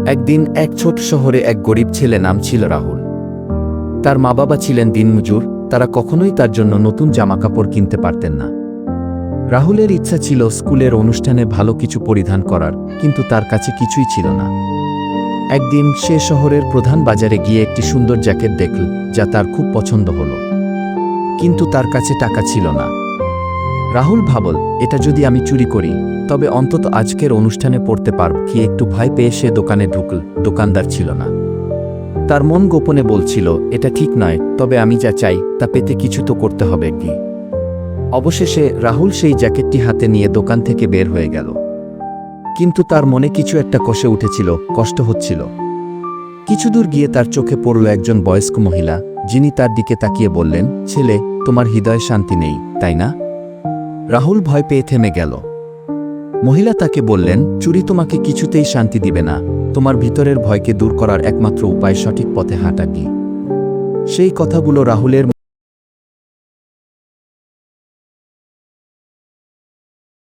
একদিন এক ছোট শহরে এক গরিব ছেলে নাম ছিল রাহুল। তার মা বাবা ছিলেন দিনমজুর, তারা কখনোই তার জন্য নতুন জামাকাপড় কিনতে পারতেন না। রাহুলের ইচ্ছা ছিল স্কুলের অনুষ্ঠানে ভালো কিছু পরিধান করার, কিন্তু তার কাছে কিছুই ছিল না। একদিন সে শহরের প্রধান বাজারে গিয়ে একটি সুন্দর জ্যাকেট দেখল, যা তার খুব পছন্দ হল। কিন্তু তার কাছে টাকা ছিল না। রাহুল ভাবল, এটা যদি আমি চুরি করি, তবে অন্তত আজকের অনুষ্ঠানে পড়তে পারব কি। একটু ভয় পেয়ে সে দোকানে ঢুকল। দোকানদার ছিল না। তার মন গোপনে বলছিল, এটা ঠিক নয়, তবে আমি যা চাই তা পেতে কিছু তো করতে হবে কি। অবশেষে রাহুল সেই জ্যাকেটটি হাতে নিয়ে দোকান থেকে বের হয়ে গেল। কিন্তু তার মনে কিছু একটা কষে উঠেছিল, কষ্ট হচ্ছিল। কিছু দূর গিয়ে তার চোখে পড়ল একজন বয়স্ক মহিলা, যিনি তার দিকে তাকিয়ে বললেন, ছেলে, তোমার হৃদয়ে শান্তি নেই, তাই না? রাহুল ভয় পেয়ে থেমে গেল। মহিলা তাকে বললেন, চুরি তোমাকে কিছুতেই শান্তি দিবে না। তোমার ভিতরের ভয়কে দূর করার একমাত্র উপায় সঠিক পথে হাঁটা। কি সেই কথাগুলো রাহুলের